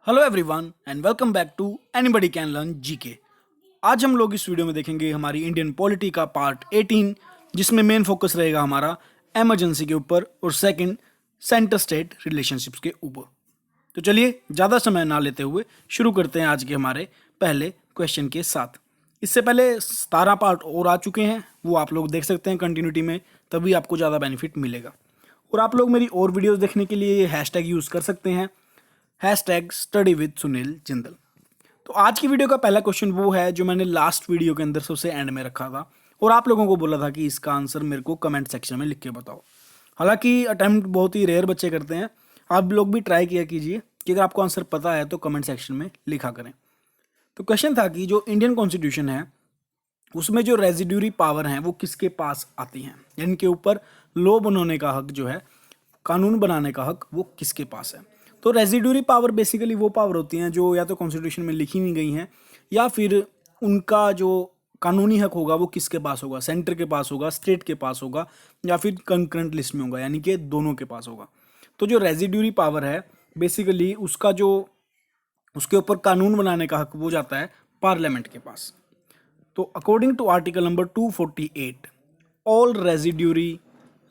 Hello everyone and welcome back to anybody can learn GK. आज हम लोग इस वीडियो में देखेंगे हमारी इंडियन पॉलिटी का पार्ट 18, जिसमें मेन फोकस रहेगा हमारा इमरजेंसी के ऊपर और सेकंड सेंटर स्टेट रिलेशनशिप्स के ऊपर। तो चलिए ज़्यादा समय ना लेते हुए शुरू करते हैं आज के हमारे पहले क्वेश्चन के साथ। इससे पहले 17 पार्ट और आ चुके हैं, वो आप लोग देख सकते हैं कंटिन्यूटी में, तभी आपको ज़्यादा बेनिफिट मिलेगा। और आप लोग मेरी और वीडियोज़ देखने के लिए ये हैशटैग यूज़ कर सकते हैं, hashtag study with Sunil Jindal. तो आज की वीडियो का पहला क्वेश्चन वो है जो मैंने लास्ट वीडियो के अंदर सबसे एंड में रखा था और आप लोगों को बोला था कि इसका आंसर मेरे को कमेंट सेक्शन में लिख के बताओ। हालांकि अटेम्प्ट बहुत ही रेयर बच्चे करते हैं, आप लोग भी ट्राई किया कीजिए कि अगर आपको आंसर पता है तो कमेंट सेक्शन में लिखा करें। तो क्वेश्चन था कि जो इंडियन कॉन्स्टिट्यूशन है उसमें जो रेजिड्यूरी पावर हैं वो किसके पास आती हैं, इनके ऊपर लॉ बनाने का हक जो है, कानून बनाने का हक, वो किसके पास है। तो रेजिड्यूरी पावर बेसिकली वो पावर होती हैं जो या तो कॉन्स्टिट्यूशन में लिखी नहीं गई हैं या फिर उनका जो कानूनी हक होगा वो किसके पास होगा, सेंटर के पास होगा, स्टेट के पास होगा या फिर कंकरेंट लिस्ट में होगा, यानी कि दोनों के पास होगा। तो जो रेजिड्यूरी पावर है बेसिकली उसका जो उसके ऊपर कानून बनाने का हक वो जाता है पार्लियामेंट के पास। तो according to article number 248 all residuary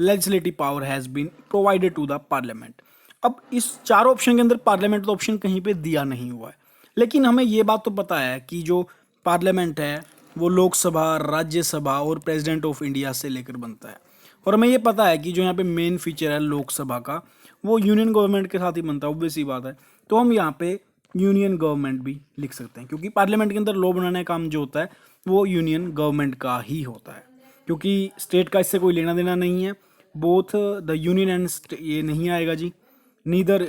legislative power has been provided to the parliament. अब इस चारों ऑप्शन के अंदर पार्लियामेंट तो ऑप्शन कहीं पे दिया नहीं हुआ है, लेकिन हमें ये बात तो पता है कि जो पार्लियामेंट है वो लोकसभा, राज्यसभा और प्रेसिडेंट ऑफ इंडिया से लेकर बनता है। और हमें ये पता है कि जो यहाँ पे मेन फीचर है लोकसभा का वो यूनियन गवर्नमेंट के साथ ही बनता है, ऑब्वियस सी बात है। तो हम यहाँ पे यूनियन गवर्नमेंट भी लिख सकते हैं, क्योंकि पार्लियामेंट के अंदर लॉ बनाने का काम जो होता है वो यूनियन गवर्नमेंट का ही होता है, क्योंकि स्टेट का इससे कोई लेना देना नहीं है। बोथ द यूनियन एंड ये नहीं आएगा जी, नीदर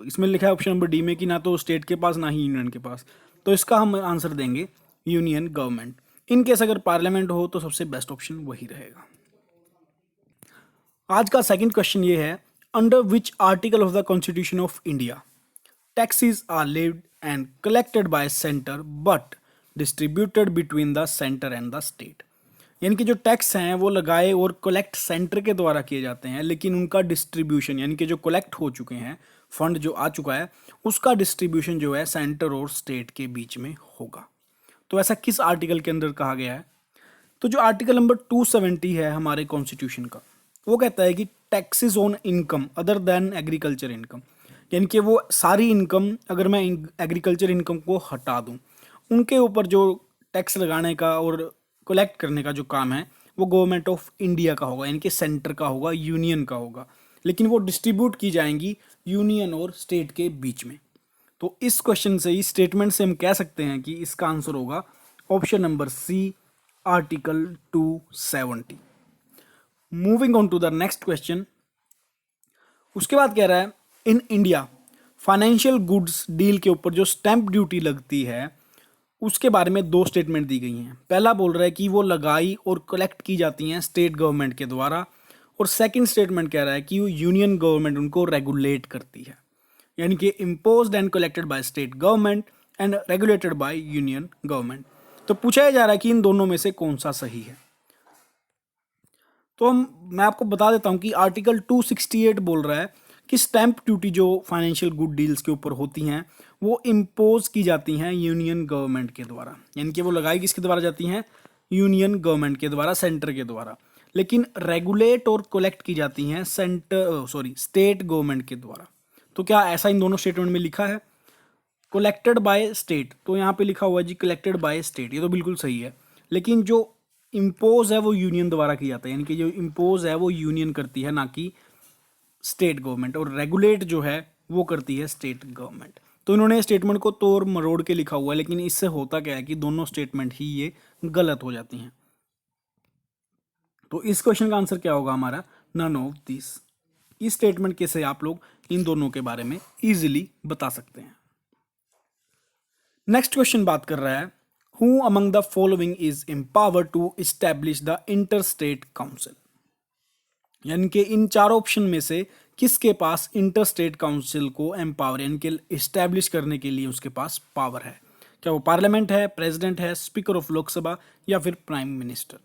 इसमें लिखा है ऑप्शन नंबर डी में कि ना तो स्टेट के पास ना ही यूनियन के पास, तो इसका हम आंसर देंगे यूनियन गवर्नमेंट। इन केस अगर पार्लियामेंट हो तो सबसे बेस्ट ऑप्शन वही रहेगा। आज का सेकंड क्वेश्चन ये है, under which article of the constitution of India taxes are levied and collected by centre but distributed between the centre and the state. यानी कि जो टैक्स हैं वो लगाए और कलेक्ट सेंटर के द्वारा किए जाते हैं, लेकिन उनका डिस्ट्रीब्यूशन यानी कि जो कलेक्ट हो चुके हैं, फंड जो आ चुका है उसका डिस्ट्रीब्यूशन जो है सेंटर और स्टेट के बीच में होगा। तो ऐसा किस आर्टिकल के अंदर कहा गया है? तो जो आर्टिकल नंबर 270 है हमारे कॉन्स्टिट्यूशन का, वो कहता है कि taxes on income other than agriculture income, यानी कि वो सारी इनकम, अगर मैं एग्रीकल्चर इनकम को हटा दूं, उनके ऊपर जो टैक्स लगाने का और कलेक्ट करने का जो काम है वो गवर्नमेंट ऑफ इंडिया का होगा, यानी कि सेंटर का होगा, यूनियन का होगा, लेकिन वो डिस्ट्रीब्यूट की जाएंगी यूनियन और स्टेट के बीच में। तो इस क्वेश्चन से, इस स्टेटमेंट से हम कह सकते हैं कि इसका आंसर होगा option number C, article 270। Moving on to the next question. उसके बाद कह रहा है, in India financial goods deal के ऊपर जो स्टैंप ड्यूटी लगती है उसके बारे में दो स्टेटमेंट दी गई हैं। पहला बोल रहा है कि वो लगाई और कलेक्ट की जाती हैं स्टेट गवर्नमेंट के द्वारा, और सेकंड स्टेटमेंट कह रहा है कि वो यूनियन गवर्नमेंट उनको रेगुलेट करती है, यानी कि imposed and collected by state government and regulated by union government. तो पूछा जा रहा है कि इन दोनों में से कौन सा सही है। तो मैं आपको बता देता हूं कि आर्टिकल 268 बोल रहा है कि स्टैंप ड्यूटी जो फाइनेंशियल गुड डील्स के ऊपर होती हैं वो इम्पोज की जाती हैं यूनियन गवर्नमेंट के द्वारा, यानी कि वो लगाई किसके द्वारा जाती हैं, यूनियन गवर्नमेंट के द्वारा, सेंटर के द्वारा, लेकिन रेगुलेट और कलेक्ट की जाती हैं स्टेट गवर्नमेंट के द्वारा। तो क्या ऐसा इन दोनों स्टेटमेंट में लिखा है? कलेक्टेड बाय स्टेट, तो यहाँ पे लिखा हुआ है जी कलेक्टेड बाय स्टेट, ये तो बिल्कुल सही है, लेकिन जो इम्पोज है वो यूनियन द्वारा किया जाता है, यानी कि जो इम्पोज है वो यूनियन करती है, ना कि स्टेट गवर्नमेंट, और रेगुलेट जो है वो करती है स्टेट गवर्नमेंट। तो इन्होंने स्टेटमेंट को तोड़ मरोड़ के लिखा हुआ है, लेकिन इससे होता क्या है कि दोनों स्टेटमेंट ही ये गलत हो जाती हैं। तो इस क्वेश्चन का आंसर क्या होगा हमारा? None of this. इस स्टेटमेंट के से आप लोग इन दोनों के बारे में इजीली बता सकते हैं। नेक्स्ट क्वेश्चन बात कर रहा है, who among the following is empowered to establish the inter state council, यानी कि इन चार ऑप्शन में से किसके पास इंटर स्टेट काउंसिल को एम्पावर यानी कि इस्टेब्लिश करने के लिए उसके पास पावर है? क्या वो पार्लियामेंट है, प्रेसिडेंट है, स्पीकर ऑफ लोकसभा या फिर प्राइम मिनिस्टर?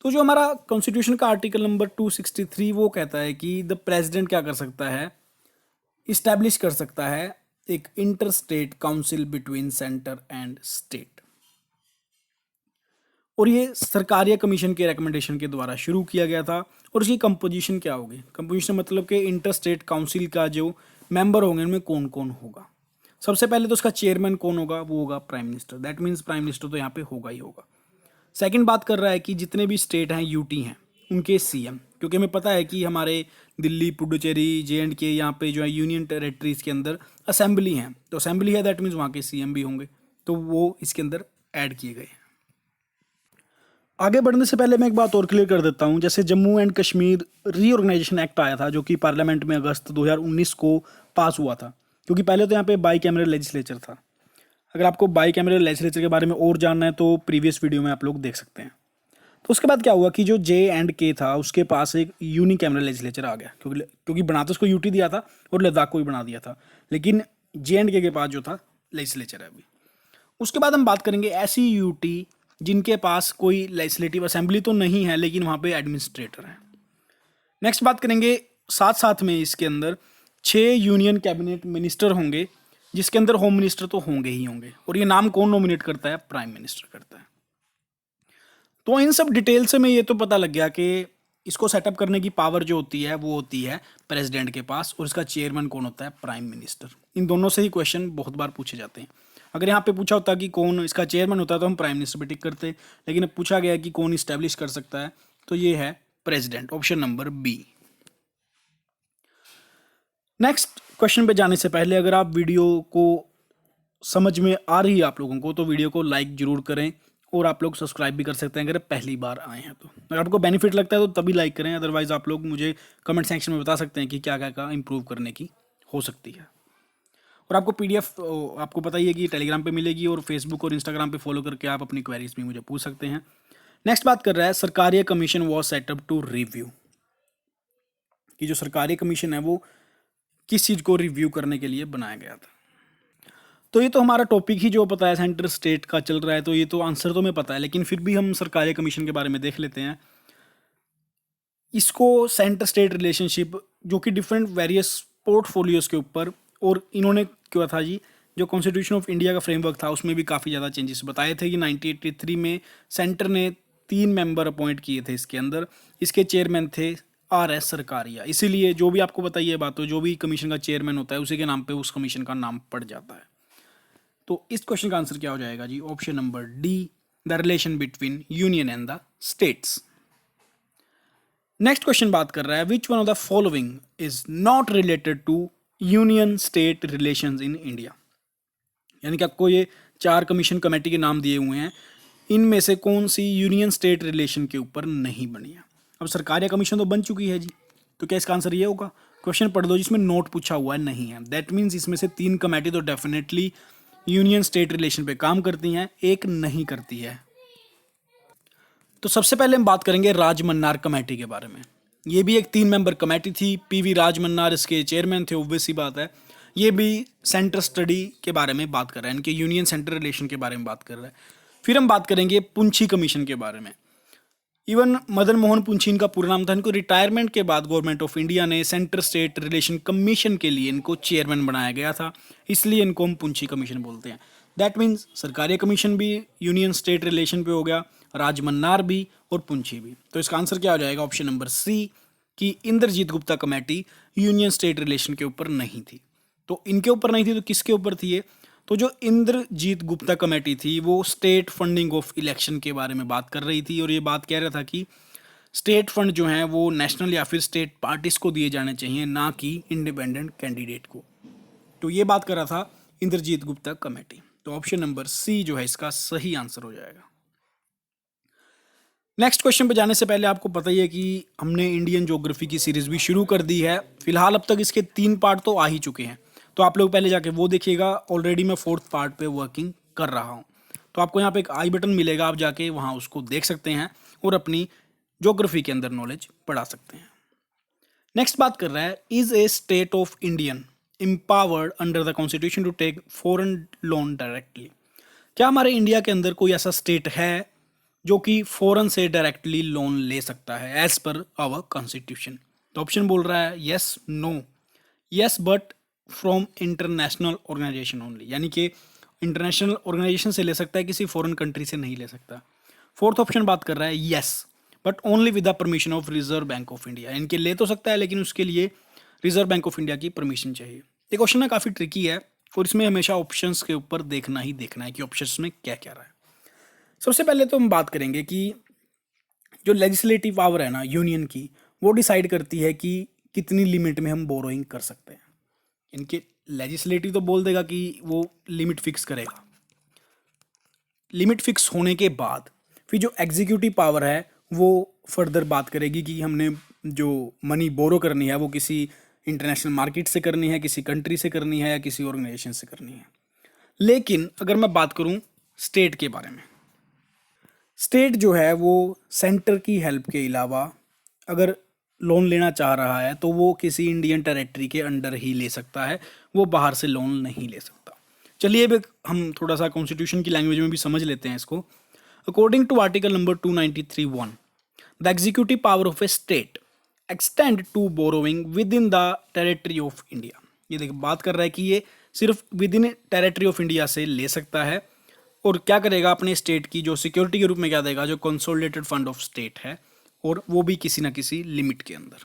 तो जो हमारा कॉन्स्टिट्यूशन का आर्टिकल नंबर 263 वो कहता है कि द प्रेसिडेंट क्या कर सकता है, इस्टेब्लिश कर सकता है एक inter state council between centre and state. और ये सरकार या कमीशन के रिकमेंडेशन के द्वारा शुरू किया गया था। और इसकी कंपोजिशन क्या होगी? कंपोजिशन मतलब कि इंटर स्टेट काउंसिल का जो मेंबर होंगे उनमें कौन कौन होगा। सबसे पहले तो उसका चेयरमैन कौन होगा? वो होगा prime minister. That means prime minister तो यहाँ पे होगा ही होगा। सेकंड बात कर रहा है कि जितने भी स्टेट हैं यूटी हैं उनके सीएम, क्योंकि हमें पता है कि हमारे दिल्ली, पुडुचेरी, JNK यहाँ पे जो है यूनियन टेरेटरीज के अंदर असेंबली हैं, तो असेंबली है दैट मीन्स वहाँ के सीएम भी होंगे, तो वो इसके अंदर ऐड किए गए हैं। आगे बढ़ने से पहले मैं एक बात और क्लियर कर देता हूँ। जैसे Jammu and Kashmir reorganisation act आया था जो कि पार्लियामेंट में अगस्त 2019 को पास हुआ था, क्योंकि पहले तो यहाँ पे बाई कैमरल लेजिस्लेचर था। अगर आपको बाई कैमरल लेजिस्लेचर के बारे में और जानना है तो प्रीवियस वीडियो में आप लोग देख सकते हैं। तो उसके बाद क्या हुआ कि जो JNK था उसके पास एक यूनी कैमरल लेजिस्लेचर आ गया, क्योंकि बना तो उसको यूटी दिया था और लद्दाख को भी बना दिया था, लेकिन JNK के पास जो था लेजिस्लेचर है अभी। उसके बाद हम बात करेंगे ऐसी यूटी जिनके पास कोई लेजिस्लेटिव असेंबली तो नहीं है लेकिन वहाँ पे एडमिनिस्ट्रेटर है। नेक्स्ट बात करेंगे, साथ साथ में इसके अंदर 6 यूनियन कैबिनेट मिनिस्टर होंगे, जिसके अंदर होम मिनिस्टर तो होंगे ही होंगे। और ये नाम कौन नॉमिनेट करता है? प्राइम मिनिस्टर करता है। तो इन सब डिटेल से में ये तो पता लग गया कि इसको सेटअप करने की पावर जो होती है वो होती है प्रेसिडेंट के पास, और इसका चेयरमैन कौन होता है? Prime minister. इन दोनों से ही क्वेश्चन बहुत बार पूछे जाते हैं। अगर यहाँ पे पूछा होता कि कौन इसका चेयरमैन होता है तो हम प्राइम मिनिस्टर पे टिक करते, लेकिन अब पूछा गया कि कौन इस्टेब्लिश कर सकता है, तो ये है president, option number B. Next question पे जाने से पहले अगर आप वीडियो को समझ में आ रही है आप लोगों को तो वीडियो को लाइक जरूर करें, और आप लोग सब्सक्राइब भी कर सकते हैं अगर पहली बार आए हैं तो। अगर आपको बेनिफिट लगता है तो तभी लाइक करें, अदरवाइज आप लोग मुझे कमेंट सेक्शन में बता सकते हैं कि क्या क्या क्या इंप्रूव करने की हो सकती है। और आपको PDF आपको पता ही है कि टेलीग्राम पे मिलेगी, और फेसबुक और इंस्टाग्राम पे फॉलो करके आप अपनी क्वेरीज भी मुझे पूछ सकते हैं। नेक्स्ट बात कर रहा है सरकारी commission was set up to review, कि जो सरकारी कमीशन है वो किस चीज़ को रिव्यू करने के लिए बनाया गया था। तो ये तो हमारा टॉपिक ही जो पता है सेंटर स्टेट का चल रहा है, तो ये तो आंसर तो हमें पता है, लेकिन फिर भी हम सरकारी कमीशन के बारे में देख लेते हैं। इसको सेंटर स्टेट रिलेशनशिप जो कि डिफरेंट वेरियस पोर्टफोलियोज के ऊपर, और इन्होंने क्या था जी, जो कॉन्स्टिट्यूशन ऑफ इंडिया का फ्रेमवर्क था उसमें भी काफ़ी ज़्यादा चेंजेस बताए थे कि 1983 में सेंटर ने 3 मेंबर अपॉइंट किए थे इसके अंदर। इसके चेयरमैन थे RS सरकारिया, इसीलिए जो भी आपको बताइए बात हो, जो भी कमीशन का चेयरमैन होता है उसी के नाम पे उस कमीशन का नाम पड़ जाता है। तो इस क्वेश्चन का आंसर क्या हो जाएगा जी? Option number D, the relation between union and the states. Next question बात कर रहा है which one of the following is not related to union state relations in India. यानी कि आपको ये 4 कमीशन कमेटी के नाम दिए हुए हैं, इनमें से कौन सी यूनियन स्टेट रिलेशन के ऊपर नहीं बनी है। अब सरकारी कमीशन तो बन चुकी है जी, तो क्या इसका आंसर ये होगा? क्वेश्चन पढ़ दो जिसमें नोट पूछा हुआ है नहीं है, दैट मीन्स इसमें से 3 कमेटी तो डेफिनेटली यूनियन स्टेट रिलेशन पे काम करती हैं, एक नहीं करती है। तो सबसे पहले हम बात करेंगे राजमन्नार कमेटी के बारे में। ये भी एक 3 मेंबर कमेटी थी, PV राजमन्नार इसके चेयरमैन थे, ऑब्वियस सी बात है। ये भी सेंटर स्टडी के बारे में बात कर रहा है, इनके यूनियन सेंटर रिलेशन के बारे में बात कर रहा है। फिर हम बात करेंगे पुंछी कमीशन के बारे में। इवन मदन मोहन पुंछी इनका पूरा नाम था। इनको रिटायरमेंट के बाद गवर्नमेंट ऑफ इंडिया ने सेंटर स्टेट रिलेशन कमीशन के लिए इनको चेयरमैन बनाया गया था, इसलिए इनको हम पुंछी कमीशन बोलते हैं। दैट मीन्स सरकारी कमीशन भी यूनियन स्टेट रिलेशन पे हो गया, राजमन्नार भी और पुंछी भी। तो इसका आंसर क्या हो जाएगा? ऑप्शन नंबर सी, कि Indrajit Gupta committee union state relation के ऊपर नहीं थी। तो इनके ऊपर नहीं थी तो किसके ऊपर थी ये? तो जो इंद्रजीत गुप्ता कमेटी थी वो स्टेट फंडिंग ऑफ इलेक्शन के बारे में बात कर रही थी, और ये बात कह रहा था कि स्टेट फंड जो हैं वो नेशनल या फिर स्टेट पार्टीज को दिए जाने चाहिए, ना कि इंडिपेंडेंट कैंडिडेट को। तो ये बात कर रहा था इंद्रजीत गुप्ता कमेटी। तो ऑप्शन नंबर सी जो है इसका सही आंसर हो जाएगा। नेक्स्ट क्वेश्चन पे जाने से पहले आपको पता ही है कि हमने इंडियन ज्योग्राफी की सीरीज भी शुरू कर दी है। फिलहाल अब तक इसके 3 पार्ट तो आ ही चुके हैं, तो आप लोग पहले जाके वो देखिएगा। ऑलरेडी मैं 4th पार्ट पे वर्किंग कर रहा हूँ, तो आपको यहाँ पे एक आई बटन मिलेगा, आप जाके वहाँ उसको देख सकते हैं और अपनी ज्योग्राफी के अंदर नॉलेज बढ़ा सकते हैं। नेक्स्ट बात कर रहा है is a state of Indian empowered under the constitution to take foreign loan directly. क्या हमारे इंडिया के अंदर कोई ऐसा स्टेट है जो कि फॉरेन से डायरेक्टली लोन ले सकता है एज पर आवर कॉन्स्टिट्यूशन? तो ऑप्शन बोल रहा है yes, no, yes but from international organisation only, यानी कि इंटरनेशनल ऑर्गेनाइजेशन से ले सकता है, किसी फॉरेन कंट्री से नहीं ले सकता। फोर्थ ऑप्शन बात कर रहा है yes but only with the permission of reserve bank of India, इनके ले तो सकता है लेकिन उसके लिए रिजर्व बैंक ऑफ इंडिया की परमिशन चाहिए। ये क्वेश्चन ना काफ़ी ट्रिकी है और इसमें हमेशा ऑप्शंस के ऊपर देखना ही देखना है कि ऑप्शंस में क्या क्या रहा है। सबसे पहले तो हम बात करेंगे कि जो लेजिस्लेटिव पावर है ना यूनियन की, वो डिसाइड करती है कि कितनी लिमिट में हम बोरोइंग कर सकते हैं। इनके लेजिस्लेटिव तो बोल देगा कि वो लिमिट फिक्स करेगा, लिमिट फिक्स होने के बाद फिर जो एग्जीक्यूटिव पावर है वो फर्दर बात करेगी कि हमने जो मनी बोरो करनी है वो किसी इंटरनेशनल मार्केट से करनी है, किसी कंट्री से करनी है या किसी ऑर्गेनाइजेशन से करनी है। लेकिन अगर मैं बात करूं स्टेट के बारे में, स्टेट जो है वो सेंटर की हेल्प के अलावा अगर लोन लेना चाह रहा है तो वो किसी इंडियन टेरिटरी के अंडर ही ले सकता है, वो बाहर से लोन नहीं ले सकता। चलिए अब हम थोड़ा सा कॉन्स्टिट्यूशन की लैंग्वेज में भी समझ लेते हैं इसको। According to article number 293(1) the executive power of a state extend to borrowing within the territory of India. ये देखिए बात कर रहा है कि ये सिर्फ within territory of India से ले सकता है और क्या करेगा अपने स्टेट की जो सिक्योरिटी के रूप में क्या देगा, जो कंसोलिडेटेड फंड ऑफ स्टेट है, और वो भी किसी ना किसी लिमिट के अंदर।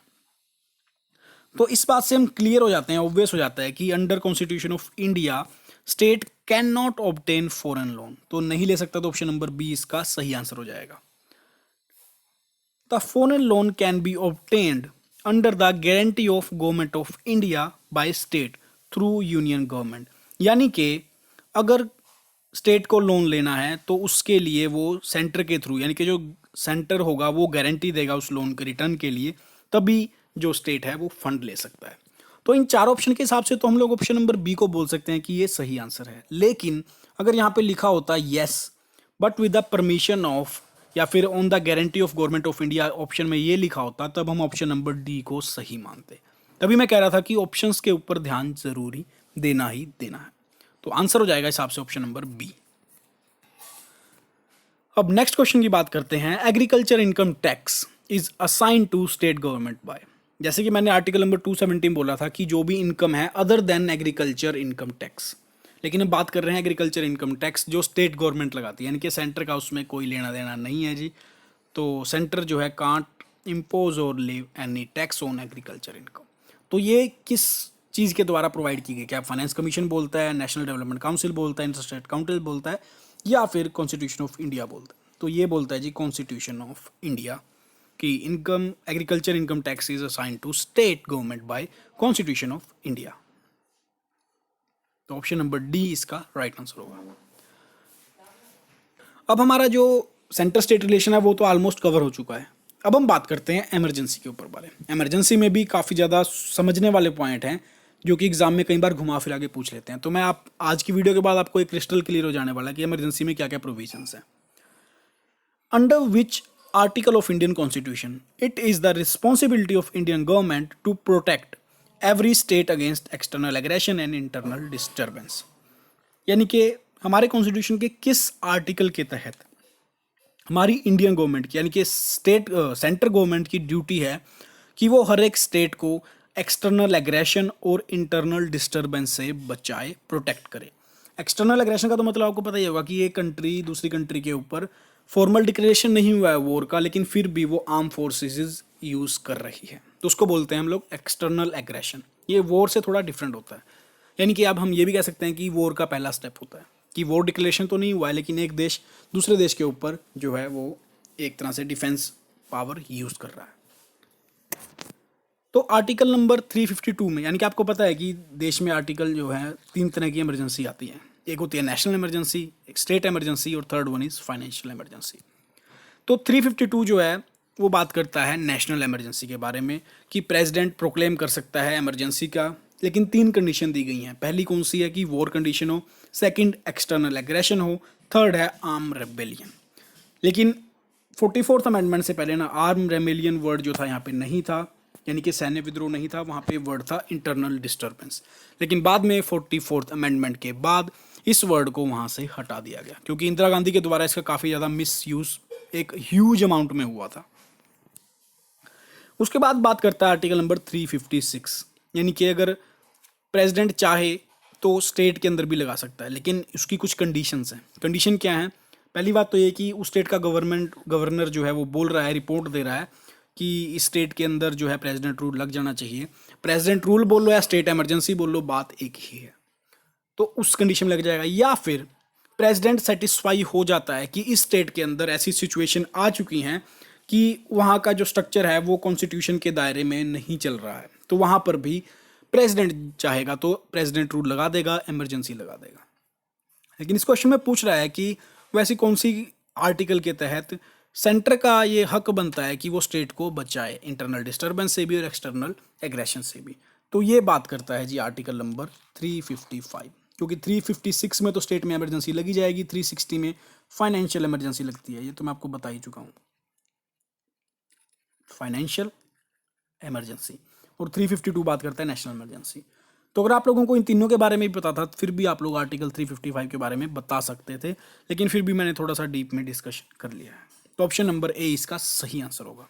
तो इस बात से हम क्लियर हो जाते हैं, ऑब्वियस हो जाता है कि under constitution of India state can not obtain foreign loan, तो नहीं ले सकता। तो ऑप्शन नंबर बी इसका सही आंसर हो जाएगा। The foreign loan can be obtained under the guarantee of government of India by state through union government, यानी कि अगर स्टेट को लोन लेना है तो उसके लिए वो सेंटर के थ्रू, यानी कि जो सेंटर होगा वो गारंटी देगा उस लोन के रिटर्न के लिए, तभी जो स्टेट है वो फंड ले सकता है। तो इन चार ऑप्शन के हिसाब से तो हम लोग ऑप्शन नंबर बी को बोल सकते हैं कि ये सही आंसर है। लेकिन अगर यहाँ पे लिखा होता yes but with the permission of या फिर on the guarantee of government of India, option में ये लिखा होता, तब हम ऑप्शन नंबर डी को सही मानते। तभी मैं कह रहा था कि ऑप्शंस के ऊपर ध्यान जरूरी देना ही देना है। तो आंसर हो जाएगा हिसाब से ऑप्शन नंबर बी। अब नेक्स्ट क्वेश्चन की बात करते हैं। Agriculture income tax is assign to state government by, जैसे कि मैंने आर्टिकल नंबर 217 बोला था कि जो भी इनकम है other than agriculture income tax, लेकिन अब बात कर रहे हैं एग्रीकल्चर इनकम टैक्स जो स्टेट गवर्नमेंट लगाती है, यानी कि सेंटर का उसमें कोई लेना देना नहीं है जी। तो सेंटर जो है कांट इम्पोज और leave any tax on agriculture income. तो ये किस चीज़ के द्वारा प्रोवाइड की गई, क्या फाइनेंस कमीशन बोलता है, नेशनल डेवलपमेंट काउंसिल बोलता है, इंटर स्टेट काउंसिल बोलता है, या फिर कॉन्स्टिट्यूशन ऑफ इंडिया बोलता है? तो ये बोलता है जी कॉन्स्टिट्यूशन ऑफ इंडिया कि income agriculture income tax is assign to state government by constitution of India. तो ऑप्शन नंबर डी इसका राइट आंसर होगा। अब हमारा जो सेंटर स्टेट रिलेशन है वो तो ऑलमोस्ट कवर हो चुका है। अब हम बात करते हैं इमरजेंसी के ऊपर वाले। इमरजेंसी में भी काफ़ी ज़्यादा समझने वाले पॉइंट हैं जो कि एग्जाम में कई बार घुमा फिरा के पूछ लेते हैं। तो मैं आप आज की वीडियो के बाद आपको एक क्रिस्टल क्लियर हो जाने वाला है कि इमरजेंसी में क्या क्या प्रोविजंस हैं। Under which article of Indian constitution it is the responsibility of Indian government to protect every state against external aggression and internal disturbance, यानी कि हमारे कॉन्स्टिट्यूशन के किस आर्टिकल के तहत हमारी इंडियन गवर्नमेंट की, यानी कि स्टेट सेंटर गवर्नमेंट की ड्यूटी है कि वो हर एक स्टेट को एक्सटर्नल एग्रेशन और इंटरनल डिस्टर्बेंस से बचाए, प्रोटेक्ट करे। एक्सटर्नल एग्रेशन का तो मतलब आपको पता ही होगा कि एक कंट्री दूसरी कंट्री के ऊपर फॉर्मल डिक्लेरेशन नहीं हुआ है वॉर का, लेकिन फिर भी वो आर्म फोर्सेस यूज़ कर रही है, तो उसको बोलते हैं हम लोग एक्सटर्नल एग्रेशन। ये वॉर से थोड़ा डिफरेंट होता है, यानी कि अब हम ये भी कह सकते हैं कि वॉर का पहला स्टेप होता है कि वॉर डिक्लेरेशन तो नहीं हुआ है, लेकिन एक देश दूसरे देश के ऊपर जो है वो एक तरह से डिफेंस पावर यूज़ कर रहा है। तो आर्टिकल नंबर 352 में, यानी कि आपको पता है कि देश में आर्टिकल जो है 3 तरह की इमरजेंसी आती है। एक होती है नेशनल इमरजेंसी, एक स्टेट इमरजेंसी और third one is financial emergency. तो 352 जो है वो बात करता है नेशनल इमरजेंसी के बारे में कि प्रेसिडेंट प्रोक्लेम कर सकता है इमरजेंसी का, लेकिन 3 कंडीशन दी गई हैं। पहली कौन सी है कि वॉर कंडीशन हो, सेकंड एक्सटर्नल एग्रेशन हो, थर्ड है आर्म रेबेलियन। लेकिन 44th अमेंडमेंट से पहले ना आर्म रेबेलियन वर्ड जो था यहाँ पे नहीं था, यानी कि सैन्य विद्रोह नहीं था, वहाँ पे वर्ड था इंटरनल डिस्टर्बेंस। लेकिन बाद में 44th अमेंडमेंट के बाद इस वर्ड को वहाँ से हटा दिया गया, क्योंकि इंदिरा गांधी के द्वारा इसका काफ़ी ज़्यादा मिस यूज़ एक ह्यूज अमाउंट में हुआ था। उसके बाद बात करता है आर्टिकल नंबर 356, यानी कि अगर प्रेसिडेंट चाहे तो स्टेट के अंदर भी लगा सकता है, लेकिन उसकी कुछ कंडीशंस हैं। कंडीशन क्या है? पहली बात तो ये कि उस स्टेट का गवर्नर जो है वो बोल रहा है, रिपोर्ट दे रहा है कि इस स्टेट के अंदर जो है प्रेसिडेंट रूल लग जाना चाहिए। प्रेसिडेंट रूल बोल लो या स्टेट इमरजेंसी बोल लो, बात एक ही है। तो उस कंडीशन में लग जाएगा। या फिर प्रेसिडेंट सेटिस्फाई हो जाता है कि इस स्टेट के अंदर ऐसी सिचुएशन आ चुकी हैं कि वहाँ का जो स्ट्रक्चर है वो कॉन्स्टिट्यूशन के दायरे में नहीं चल रहा है, तो वहाँ पर भी प्रेसिडेंट चाहेगा तो प्रेसिडेंट रूल लगा देगा, इमरजेंसी लगा देगा। लेकिन इस क्वेश्चन में पूछ रहा है कि वैसी कौन सी आर्टिकल के तहत सेंटर का ये हक बनता है कि वो स्टेट को बचाए इंटरनल डिस्टर्बेंस से भी और एक्सटर्नल एग्रेशन से भी। तो ये बात करता है जी आर्टिकल नंबर 355, क्योंकि 356 में तो स्टेट में इमरजेंसी लगी जाएगी, 360 में फाइनेंशियल इमरजेंसी लगती है। ये तो मैं आपको बता ही चुका हूँ, फाइनेंशियल इमरजेंसी। और 352 बात करता है नेशनल इमरजेंसी। तो अगर आप लोगों को इन तीनों के बारे में भी पता था, फिर भी आप लोग आर्टिकल 355 के बारे में बता सकते थे, लेकिन फिर भी मैंने थोड़ा सा डीप में डिस्कशन कर लिया है। तो ऑप्शन नंबर ए इसका सही आंसर होगा।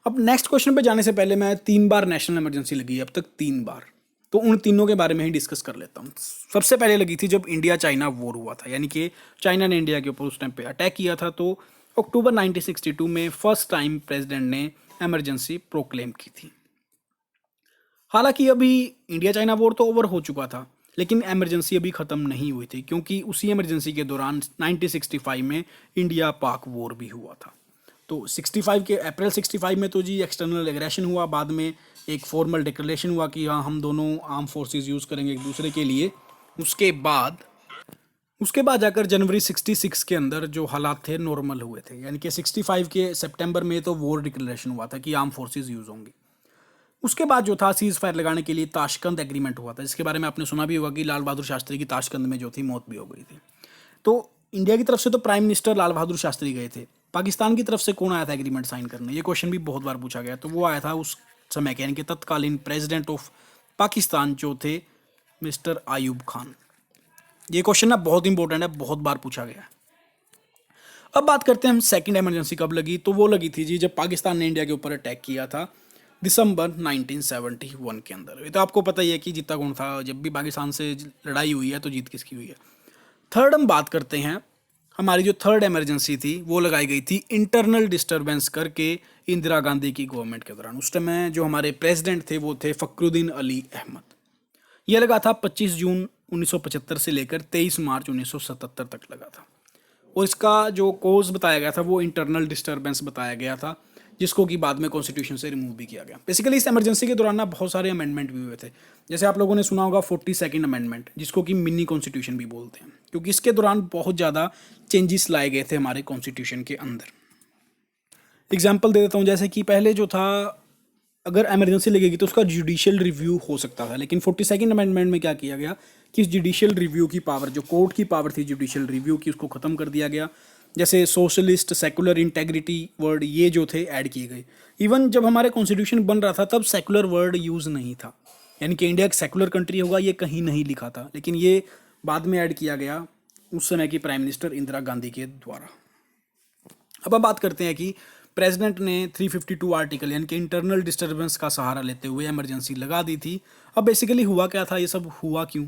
अब नेक्स्ट क्वेश्चन पे जाने से पहले मैं 3 बार नेशनल इमरजेंसी लगी है अब तक, 3 बार, तो उन तीनों के बारे में ही डिस्कस कर लेता हूँ। सबसे पहले लगी थी जब इंडिया चाइना वॉर हुआ था, यानी कि चाइना ने इंडिया के ऊपर उस टाइम पे अटैक किया था। तो अक्टूबर 1962 में फर्स्ट टाइम प्रेसिडेंट ने इमरजेंसी प्रोक्लेम की थी। हालांकि अभी इंडिया चाइना वॉर तो ओवर हो चुका था, लेकिन इमरजेंसी अभी ख़त्म नहीं हुई थी, क्योंकि उसी इमरजेंसी के दौरान 1965 में इंडिया पाक वॉर भी हुआ था। तो 65 के अप्रैल 65 में तो जी एक्सटर्नल एग्रेशन हुआ, बाद में एक फॉर्मल डिक्लेरेशन हुआ कि हाँ हम दोनों आर्म फोर्सेस यूज़ करेंगे एक दूसरे के लिए। उसके बाद जाकर जनवरी 66 के अंदर जो हालात थे नॉर्मल हुए थे, यानी कि 65 के सितंबर में तो वॉर डिक्लेरेशन हुआ था कि आर्म फोर्सेस यूज़ होंगी। उसके बाद जो था सीज फायर लगाने के लिए ताशकंद एग्रीमेंट हुआ था, जिसके बारे में आपने सुना भी होगा कि लाल बहादुर शास्त्री की ताशकंद में जो थी मौत भी हो गई थी। तो इंडिया की तरफ से तो प्राइम मिनिस्टर लाल बहादुर शास्त्री गए थे, पाकिस्तान की तरफ से कौन आया था एग्रीमेंट साइन करने? ये क्वेश्चन भी बहुत बार पूछा गया। तो वो आया था उस समय के, यानी कि तत्कालीन प्रेसिडेंट ऑफ पाकिस्तान जो थे मिस्टर आयूब खान। ये क्वेश्चन ना बहुत इंपॉर्टेंट है, बहुत बार पूछा गया है। अब बात करते हैं हम सेकंड इमरजेंसी कब लगी। तो वो लगी थी जी जब पाकिस्तान ने इंडिया के ऊपर अटैक किया था दिसंबर 1971 के अंदर। ये तो आपको पता ही है कि जीता कौन था, जब भी पाकिस्तान से लड़ाई हुई है तो जीत किसकी हुई है। थर्ड हम बात करते हैं, हमारी जो थर्ड इमरजेंसी थी वो लगाई गई थी इंटरनल डिस्टर्बेंस करके इंदिरा गांधी की गवर्नमेंट के दौरान। उस टाइम जो हमारे प्रेसिडेंट थे वो थे फखरुद्दीन अली अहमद। यह लगा था 25 जून 1975 से लेकर 23 मार्च 1977 तक लगा था। और इसका जो कोज बताया गया था वो इंटरनल डिस्टर्बेंस बताया गया था, जिसको कि बाद में कॉन्स्टिट्यूशन से रिमूव भी किया गया। बेसिकली इस इमरजेंसी के दौरान ना बहुत सारे अमेंडमेंट भी हुए थे। जैसे आप लोगों ने सुना होगा 42nd अमेंडमेंट, जिसको कि मिनी कॉन्स्टिट्यूशन भी बोलते हैं, क्योंकि इसके दौरान बहुत ज़्यादा चेंजेस लाए गए थे हमारे कॉन्स्टिट्यूशन के अंदर। एग्जाम्पल दे देता हूँ, जैसे कि पहले जो था अगर इमरजेंसी लगेगी तो उसका जुडिशियल रिव्यू हो सकता था, लेकिन 42nd अमेंडमेंट में क्या किया गया कि जुडिशियल रिव्यू की पावर, जो कोर्ट की पावर थी जुडिशियल रिव्यू की, उसको ख़त्म कर दिया गया। जैसे सोशलिस्ट, सेकुलर, इंटेग्रिटी वर्ड ये जो थे ऐड किए गए। इवन जब हमारे कॉन्स्टिट्यूशन बन रहा था तब सेकुलर वर्ड यूज़ नहीं था, यानी कि इंडिया एक सेकुलर कंट्री होगा ये कहीं नहीं लिखा था, लेकिन ये बाद में ऐड किया गया उस समय की प्राइम मिनिस्टर इंदिरा गांधी के द्वारा। अब बात करते हैं कि प्रेसिडेंट ने 352 आर्टिकल यानी कि इंटरनल डिस्टर्बेंस का सहारा लेते हुए इमरजेंसी लगा दी थी। अब बेसिकली हुआ क्या था, ये सब हुआ क्यों?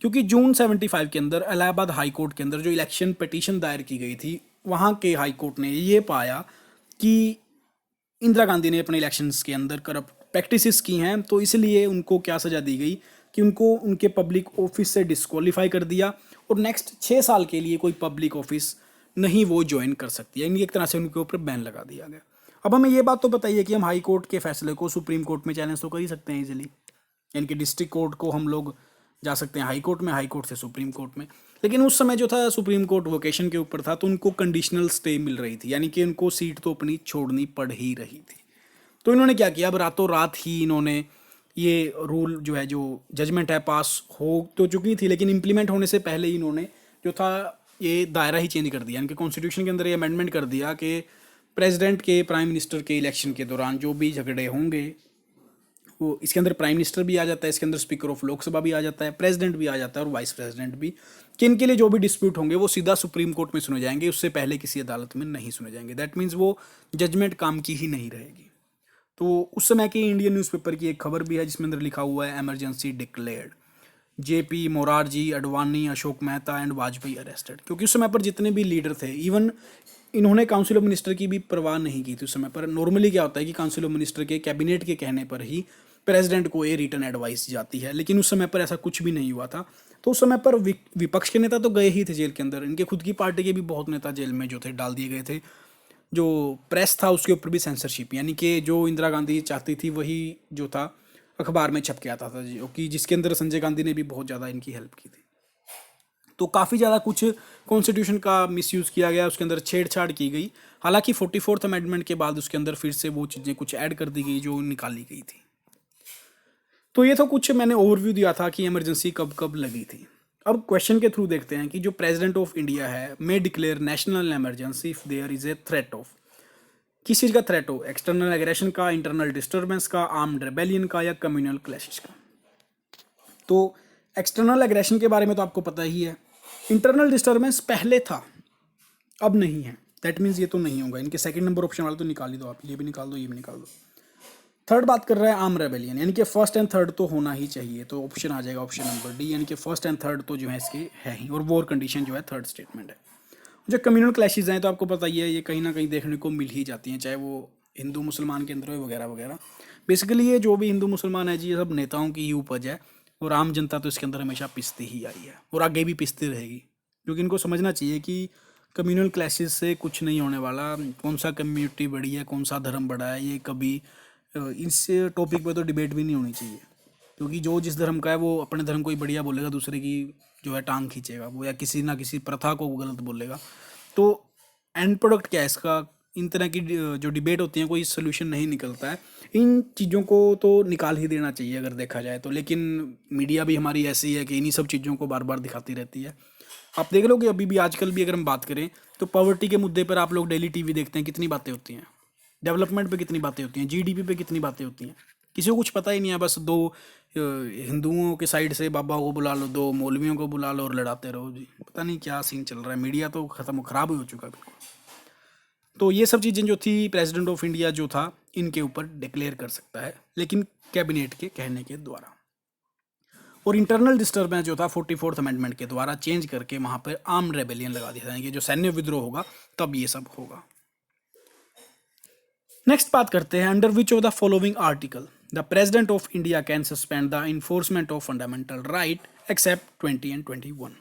क्योंकि जून 75 के अंदर इलाहाबाद हाई कोर्ट के अंदर जो इलेक्शन पिटीशन दायर की गई थी, वहाँ के हाई कोर्ट ने ये पाया कि इंदिरा गांधी ने अपने इलेक्शंस के अंदर करप्ट प्रैक्टिसेस की हैं, तो इसलिए उनको क्या सज़ा दी गई कि उनको उनके पब्लिक ऑफिस से डिस्क्वालीफाई कर दिया और नेक्स्ट 6 साल के लिए कोई पब्लिक ऑफिस नहीं वो ज्वाइन कर सकती है, यानी एक तरह से उनके ऊपर बैन लगा दिया गया। अब हमें ये बात तो बताइए कि हम हाई कोर्ट के फैसले को सुप्रीम कोर्ट में चैलेंज तो कर ही सकते हैं इजीली, यानी कि डिस्ट्रिक्ट कोर्ट को हम लोग जा सकते हैं हाई कोर्ट में, हाई कोर्ट से सुप्रीम कोर्ट में। लेकिन उस समय जो था सुप्रीम कोर्ट वोकेशन के ऊपर था, तो उनको कंडीशनल स्टे मिल रही थी, यानी कि उनको सीट तो अपनी छोड़नी पड़ ही रही थी। तो इन्होंने क्या किया, अब रातों रात ही इन्होंने ये रूल जो है, जो जजमेंट है पास हो तो चुकी थी, लेकिन इम्प्लीमेंट होने से पहले ही इन्होंने जो था ये दायरा ही चेंज कर दिया, यानी कि कॉन्स्टिट्यूशन के अंदर ये अमेंडमेंट कर दिया कि प्रेसिडेंट के, प्राइम मिनिस्टर के इलेक्शन के दौरान जो भी झगड़े होंगे वो, इसके अंदर प्राइम मिनिस्टर भी आ जाता है, इसके अंदर स्पीकर ऑफ लोकसभा भी आ जाता है, प्रेसिडेंट भी आ जाता है और वाइस प्रेसिडेंट भी, कि इनके लिए जो भी डिस्प्यूट होंगे वो सीधा सुप्रीम कोर्ट में सुने जाएंगे, उससे पहले किसी अदालत में नहीं सुने जाएंगे। दैट मीन्स वो जजमेंट काम की ही नहीं रहेगी। तो उस समय की इंडियन न्यूज़पेपर की एक खबर भी है जिसमें अंदर लिखा हुआ है emergency declared, JP Morarji, Advani, Ashok Mehta and Vajpayee arrested. क्योंकि उस समय पर जितने भी लीडर थे, इवन इन्होंने काउंसिल ऑफ मिनिस्टर की भी परवाह नहीं की थी उस समय पर। नॉर्मली क्या होता है कि काउंसिल ऑफ मिनिस्टर के कैबिनेट के कहने पर ही प्रेसिडेंट को ये रिटर्न एडवाइस जाती है, लेकिन उस समय पर ऐसा कुछ भी नहीं हुआ था। तो उस समय पर विपक्ष के नेता तो गए ही थे जेल के अंदर, इनके खुद की पार्टी के भी बहुत नेता जेल में जो थे डाल दिए गए थे। जो प्रेस था उसके ऊपर भी सेंसरशिप, यानी कि जो इंदिरा गांधी चाहती थी वही जो था अखबार में छप के आता था, जो कि जिसके अंदर संजय गांधी ने भी बहुत ज़्यादा इनकी हेल्प की थी। तो काफ़ी ज़्यादा कुछ कॉन्स्टिट्यूशन का मिसयूज़ किया गया, उसके अंदर छेड़छाड़ की गई। हालांकि 44th अमेंडमेंट के बाद उसके अंदर फिर से वो चीज़ें कुछ ऐड कर दी गई जो निकाली गई थी। तो ये तो कुछ मैंने ओवरव्यू दिया था कि इमरजेंसी कब कब लगी थी। अब क्वेश्चन के थ्रू देखते हैं कि जो प्रेसिडेंट ऑफ इंडिया है may declare national emergency if there is a threat of, किस चीज़ का थ्रेट हो, एक्सटर्नल एग्रेशन का, इंटरनल डिस्टर्बेंस का, आर्म्ड रेबेलियन का, या कम्युनल क्लैशेस का। तो एक्सटर्नल एग्रेशन के बारे में तो आपको पता ही है। इंटरनल डिस्टर्बेंस पहले था, अब नहीं है, दैट मीन्स ये तो नहीं होगा। इनके सेकंड नंबर ऑप्शन वाले तो निकाल ही दो आप, ये भी निकाल दो, ये भी निकाल दो। थर्ड बात कर रहा है आर्म रेबेलियन, यानी कि फर्स्ट एंड थर्ड तो होना ही चाहिए, तो ऑप्शन आ जाएगा ऑप्शन नंबर डी, यानी कि फर्स्ट एंड थर्ड तो जो है इसके है ही, और वॉर कंडीशन जो है थर्ड स्टेटमेंट है। जो कम्युनल क्लैशेज हैं तो आपको पता ही है, ये कहीं ना कहीं देखने को मिल ही जाती हैं, चाहे वो हिंदू मुसलमान के अंदर हो वगैरह वगैरह। बेसिकली ये जो भी हिंदू मुसलमान है जी, ये सब नेताओं की ही उपज है, और आम जनता तो इसके अंदर हमेशा पिसती ही आई है और आगे भी पिसती रहेगी। क्योंकि इनको समझना चाहिए कि कम्युनल क्लैशेज से कुछ नहीं होने वाला, कौन सा कम्युनिटी बड़ी है, कौन सा धर्म बड़ा है, ये कभी इस टॉपिक पे तो डिबेट भी नहीं होनी चाहिए। क्योंकि जो जिस धर्म का है वो अपने धर्म को ही बढ़िया बोलेगा, दूसरे की जो है टांग खींचेगा वो, या किसी ना किसी प्रथा को गलत बोलेगा। तो एंड प्रोडक्ट क्या है इसका, इन तरह की जो डिबेट होती है कोई सोल्यूशन नहीं निकलता है। इन चीज़ों को तो निकाल ही देना चाहिए अगर देखा जाए तो, लेकिन मीडिया भी हमारी ऐसी है कि इन्हीं सब चीज़ों को बार बार दिखाती रहती है। आप देख लो कि अभी भी आजकल भी अगर हम बात करें तो पॉवर्टी के मुद्दे पर आप लोग डेली टीवी देखते हैं, कितनी बातें होती हैं, डेवलपमेंट पे कितनी बातें होती हैं, जीडीपी पे कितनी बातें होती हैं। किसी को कुछ पता ही नहीं है, बस दो हिंदुओं के साइड से बाबा को बुला लो, दो मौलवियों को बुला लो और लड़ाते रहो जी, पता नहीं क्या सीन चल रहा है। मीडिया तो खत्म खराब ही हो चुका है बिल्कुल। तो ये सब चीज़ें जो थी प्रेसिडेंट ऑफ इंडिया जो था इनके ऊपर डिक्लेयर कर सकता है, लेकिन कैबिनेट के कहने के द्वारा। और इंटरनल डिस्टर्बेंस जो था 44th अमेंडमेंट के द्वारा चेंज करके वहाँ पर आर्म रेबेलियन लगा दिया था, यानी कि जो सैन्य विद्रोह होगा तब ये सब होगा। नेक्स्ट बात करते हैं, under which of the following article the president of India can suspend the enforcement of fundamental right except 20 and 21।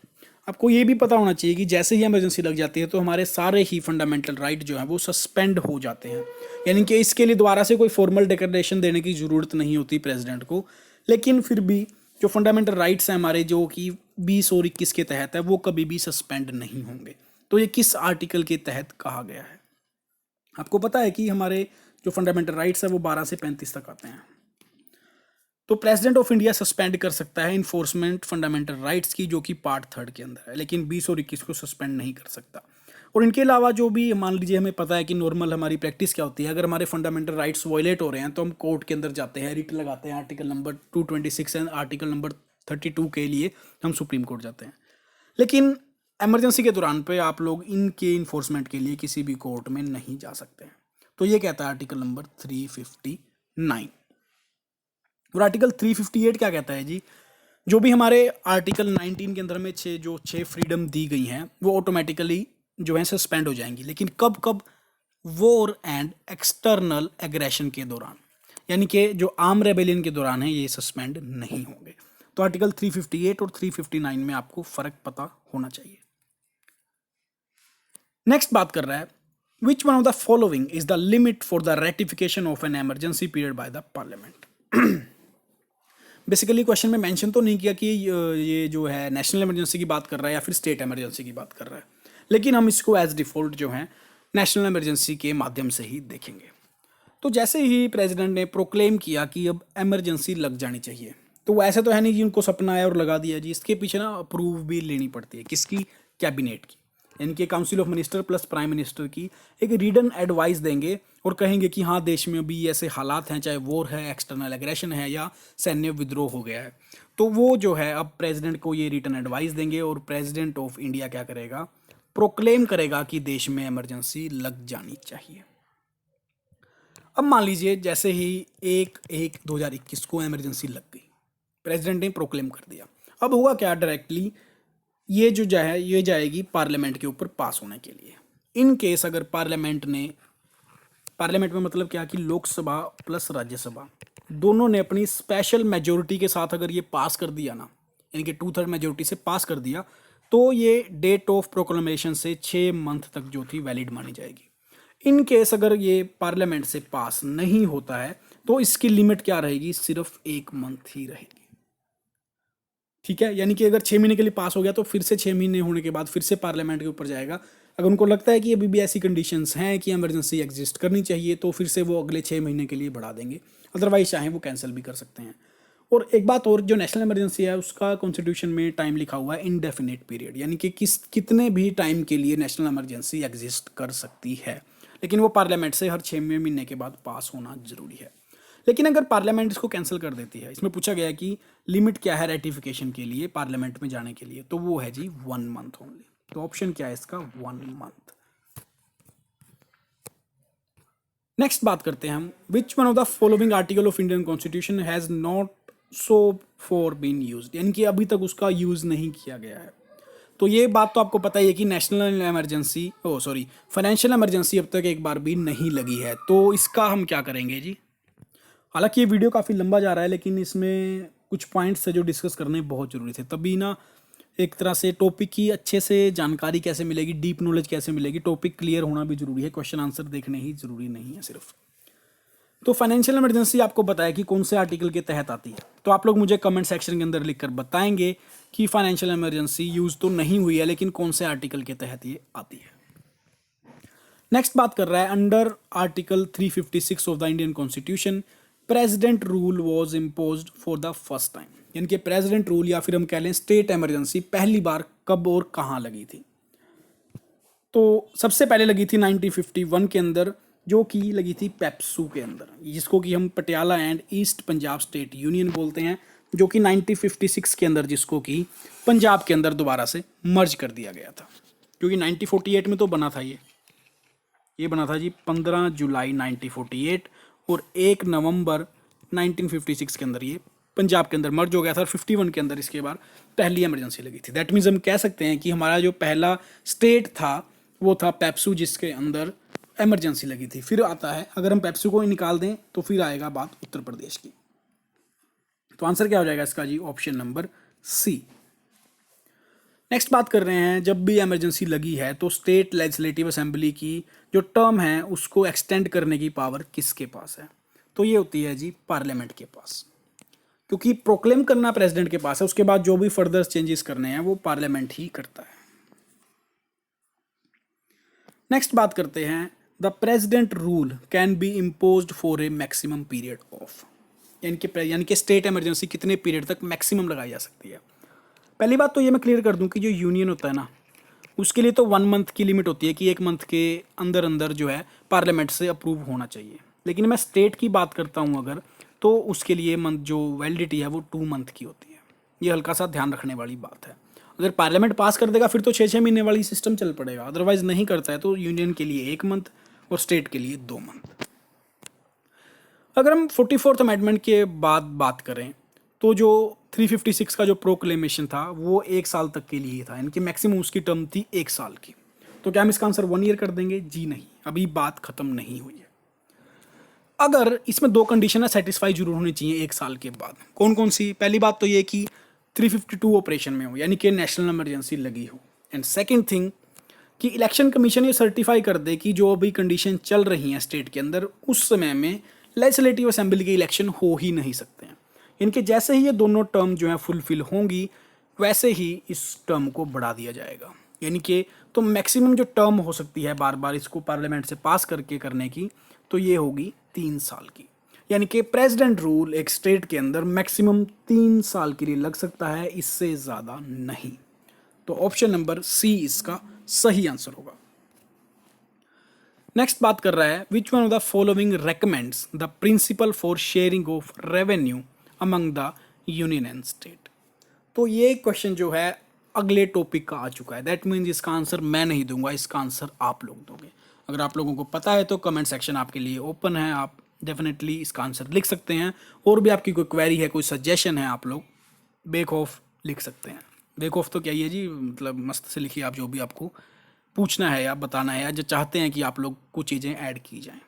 आपको ये भी पता होना चाहिए कि जैसे ही इमरजेंसी लग जाती है तो हमारे सारे ही फंडामेंटल राइट जो है वो सस्पेंड हो जाते हैं, यानी कि इसके लिए दोबारा से कोई फॉर्मल डिक्लेरेशन देने की ज़रूरत नहीं होती प्रेसिडेंट को। लेकिन फिर भी जो फंडामेंटल राइट्स हैं हमारे, जो कि 20 और 21 के तहत है, वो कभी भी सस्पेंड नहीं होंगे। तो ये किस आर्टिकल के तहत कहा गया है? आपको पता है कि हमारे जो फंडामेंटल राइट्स है वो 12 से 35 तक आते हैं। तो प्रेसिडेंट ऑफ इंडिया सस्पेंड कर सकता है इन्फोर्समेंट फंडामेंटल राइट्स की, जो कि पार्ट 3 के अंदर है, लेकिन 20 और 21 को सस्पेंड नहीं कर सकता। और इनके अलावा जो भी मान लीजिए, हमें पता है कि नॉर्मल हमारी प्रैक्टिस क्या होती है, अगर हमारे फंडामेंटल राइट्स वायलेट हो रहे हैं तो हम कोर्ट के अंदर जाते हैं, रिट लगाते हैं, article number 226 and article number 32 के लिए हम सुप्रीम कोर्ट जाते हैं। लेकिन इमरजेंसी के दौरान पे आप लोग इनके इन्फोर्समेंट के लिए किसी भी कोर्ट में नहीं जा सकते हैं। तो ये कहता है आर्टिकल नंबर 359। और आर्टिकल 358 क्या कहता है जी, जो भी हमारे आर्टिकल 19 के अंदर में छः फ्रीडम दी गई हैं वो ऑटोमेटिकली जो है सस्पेंड हो जाएंगी, लेकिन कब कब? वॉर एंड एक्सटर्नल एग्रेशन के दौरान, यानी कि जो आर्म रेबेलियन के दौरान है ये सस्पेंड नहीं होंगे। तो आर्टिकल 358 और 359 में आपको फर्क पता होना चाहिए। नेक्स्ट बात कर रहा है, which one of the following is the limit for the ratification of an emergency period by the parliament. Basically question में मेंशन तो नहीं किया कि ये जो है नेशनल इमरजेंसी की बात कर रहा है या फिर स्टेट इमरजेंसी की बात कर रहा है, लेकिन हम इसको एज डिफॉल्ट जो है नेशनल इमरजेंसी के माध्यम से ही देखेंगे। तो जैसे ही प्रेसिडेंट ने प्रोक्लेम किया कि अब इमरजेंसी लग जानी चाहिए, तो ऐसे तो है नहीं कि उनको सपना आया और लगा दिया जी, इसके पीछे ना अप्रूव भी लेनी पड़ती है, किसकी? कैबिनेट की, यानी कि council of minister plus prime minister की एक रिटन एडवाइस देंगे और कहेंगे कि हाँ देश में अभी ऐसे हालात हैं, चाहे वॉर है, एक्सटर्नल एग्रेशन है या सैन्य विद्रोह हो गया है। तो वो जो है अब प्रेसिडेंट को ये रिटन एडवाइस देंगे और प्रेसिडेंट ऑफ इंडिया क्या करेगा? प्रोक्लेम करेगा कि देश में इमरजेंसी लग जानी चाहिए। अब मान लीजिए जैसे ही 1/1/2021 को इमरजेंसी लग गई, प्रेसिडेंट ने प्रोक्लेम कर दिया, अब हुआ क्या, डायरेक्टली ये जो है ये जाएगी पार्लियामेंट के ऊपर पास होने के लिए। इन केस अगर पार्लियामेंट में मतलब क्या कि लोकसभा प्लस राज्यसभा दोनों ने अपनी स्पेशल मेजोरिटी के साथ अगर ये पास कर दिया ना, यानी कि 2/3 मेजोरिटी से पास कर दिया, तो ये डेट ऑफ प्रोक्लेमेशन से 6 मंथ तक जो थी वैलिड मानी जाएगी। इन केस अगर ये पार्लियामेंट से पास नहीं होता है तो इसकी लिमिट क्या रहेगी, सिर्फ 1 मंथ ही रहेगी। ठीक है, यानी कि अगर 6 महीने के लिए पास हो गया तो फिर से 6 महीने होने के बाद फिर से पार्लियामेंट के ऊपर जाएगा। अगर उनको लगता है कि अभी भी ऐसी कंडीशंस हैं कि इमरजेंसी एग्जिस्ट करनी चाहिए तो फिर से वो अगले 6 महीने के लिए बढ़ा देंगे, अदरवाइज चाहें वो कैंसिल भी कर सकते हैं। और एक बात और, जो नेशनल इमरजेंसी है उसका कॉन्स्टिट्यूशन में टाइम लिखा हुआ है इनडेफिनेट पीरियड, यानी कि कितने भी टाइम के लिए नेशनल इमरजेंसी एग्जिस्ट कर सकती है, लेकिन वो पार्लियामेंट से हर 6 महीने के बाद पास होना जरूरी है। लेकिन अगर पार्लियामेंट इसको कैंसिल कर देती है, इसमें पूछा गया है कि लिमिट क्या है रेटिफिकेशन के लिए पार्लियामेंट में जाने के लिए, तो वो है जी 1 मंथ ओनली। तो ऑप्शन क्या है इसका, 1 मंथ। नेक्स्ट बात करते हैं हम, which one of the following article of Indian constitution has not so for been used, यानी कि अभी तक उसका यूज नहीं किया गया है। तो ये बात तो आपको पता ही है कि नेशनल इमरजेंसी फाइनेंशियल इमरजेंसी अब तक एक बार भी नहीं लगी है। तो इसका हम क्या करेंगे जी, हालांकि ये वीडियो काफ़ी लंबा जा रहा है लेकिन इसमें कुछ पॉइंट्स है जो डिस्कस करने बहुत ज़रूरी थे, तभी ना एक तरह से टॉपिक की अच्छे से जानकारी कैसे मिलेगी, डीप नॉलेज कैसे मिलेगी, टॉपिक क्लियर होना भी ज़रूरी है, क्वेश्चन आंसर देखने ही ज़रूरी नहीं है सिर्फ। तो फाइनेंशियल इमरजेंसी आपको बताया कि कौन से आर्टिकल के तहत आती है, तो आप लोग मुझे कमेंट सेक्शन के अंदर लिखकर बताएंगे कि फाइनेंशियल इमरजेंसी यूज़ तो नहीं हुई है लेकिन कौन से आर्टिकल के तहत ये आती है। नेक्स्ट बात कर रहा है, under article 356 of the Indian constitution president rule was imposed for the first time, यानी कि प्रेसिडेंट रूल या फिर हम कह लें स्टेट इमरजेंसी पहली बार कब और कहाँ लगी थी। तो सबसे पहले लगी थी 1951 के अंदर, जो कि लगी थी पेप्सू के अंदर, जिसको कि हम Patiala and east Punjab state union बोलते हैं, जो कि 1956 के अंदर जिसको कि पंजाब के अंदर दोबारा से मर्ज कर दिया गया था, क्योंकि 1948 में तो बना था ये बना था जी 15 जुलाई 1948 और 1 नवंबर 1956 के अंदर ये पंजाब के अंदर मर्ज हो गया था और 51 के अंदर इसके बाद पहली इमरजेंसी लगी थी। दैट मीन्स हम कह सकते हैं कि हमारा जो पहला स्टेट था वो था पेप्सू, जिसके अंदर इमरजेंसी लगी थी। फिर आता है, अगर हम पेप्सू को निकाल दें तो फिर आएगा बात उत्तर प्रदेश की। तो आंसर क्या हो जाएगा इसका जी, ऑप्शन नंबर सी। नेक्स्ट बात कर रहे हैं, जब भी इमरजेंसी लगी है तो स्टेट लेजिस्लेटिव असेंबली की जो टर्म है उसको एक्सटेंड करने की पावर किसके पास है, तो ये होती है जी पार्लियामेंट के पास, क्योंकि प्रोक्लेम करना प्रेसिडेंट के पास है, उसके बाद जो भी फर्दर चेंजेस करने हैं वो पार्लियामेंट ही करता है। नेक्स्ट बात करते हैं, the president rule can be imposed for a maximum period of, यानी कि स्टेट इमरजेंसी कितने पीरियड तक मैक्सिमम लगाई जा सकती है। पहली बात तो ये मैं क्लियर कर दूं कि जो यूनियन होता है ना, उसके लिए तो 1 मंथ की लिमिट होती है कि 1 मंथ के अंदर अंदर जो है पार्लियामेंट से अप्रूव होना चाहिए। लेकिन मैं स्टेट की बात करता हूँ अगर, तो उसके लिए मंथ जो वैलिडिटी है वो 2 मंथ की होती है। ये हल्का सा ध्यान रखने वाली बात है। अगर पार्लियामेंट पास कर देगा फिर तो 6-6 महीने वाली सिस्टम चल पड़ेगा, अदरवाइज नहीं करता है तो यूनियन के लिए 1 मंथ और स्टेट के लिए 2 मंथ। अगर हम 44th अमेंडमेंट के बाद बात करें तो जो 356 का जो प्रोक्लेमेशन था वो 1 साल तक के लिए था, यानी कि मैक्सिमम उसकी टर्म थी 1 साल की। तो क्या हम इसका आंसर 1 ईयर कर देंगे, जी नहीं, अभी बात खत्म नहीं हुई है। अगर इसमें 2 कंडीशन है सेटिस्फाई जरूर होनी चाहिए 1 साल के बाद। कौन कौन सी, पहली बात तो ये कि 352 ऑपरेशन में हो, यानी कि नेशनल इमरजेंसी लगी हो, एंड सेकेंड थिंग कि इलेक्शन कमीशन ये सर्टिफाई कर दे कि जो अभी कंडीशन चल रही हैं स्टेट के अंदर उस समय में लेजिस्लेटिव असेंबली के इलेक्शन हो ही नहीं सकते हैं। इनके जैसे ही ये दोनों टर्म जो हैं फुलफिल होंगी वैसे ही इस टर्म को बढ़ा दिया जाएगा, यानी कि तो मैक्सिमम जो टर्म हो सकती है बार बार इसको पार्लियामेंट से पास करके करने की, तो ये होगी 3 साल की, यानी कि प्रेसिडेंट रूल एक स्टेट के अंदर मैक्सिमम 3 साल के लिए लग सकता है, इससे ज़्यादा नहीं। तो ऑप्शन नंबर सी इसका सही आंसर होगा। नेक्स्ट बात कर रहा है, which one of the following recommends the principle for sharing of revenue among the union and state. तो ये क्वेश्चन जो है अगले टॉपिक का आ चुका है, दैट मीन्स इसका आंसर मैं नहीं दूंगा, इसका आंसर आप लोग दोगे। अगर आप लोगों को पता है तो कमेंट सेक्शन आपके लिए ओपन है, आप डेफिनेटली इसका आंसर लिख सकते हैं। और भी आपकी कोई क्वेरी है, कोई सजेशन है, आप लोग बेखौफ लिख सकते हैं। बेखौफ तो क्या ही है जी, मतलब मस्त से लिखिए आप, जो भी आपको पूछना है या बताना है या जो चाहते हैं कि आप लोग कुछ चीज़ें ऐड की जाएं।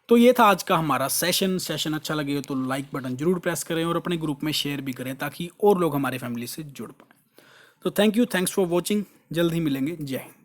तो ये था आज का हमारा सेशन अच्छा लगे तो लाइक बटन जरूर प्रेस करें और अपने ग्रुप में शेयर भी करें ताकि और लोग हमारे फैमिली से जुड़ पाएँ। तो thank you, thanks for watching. जल्द ही मिलेंगे। जय हिंद।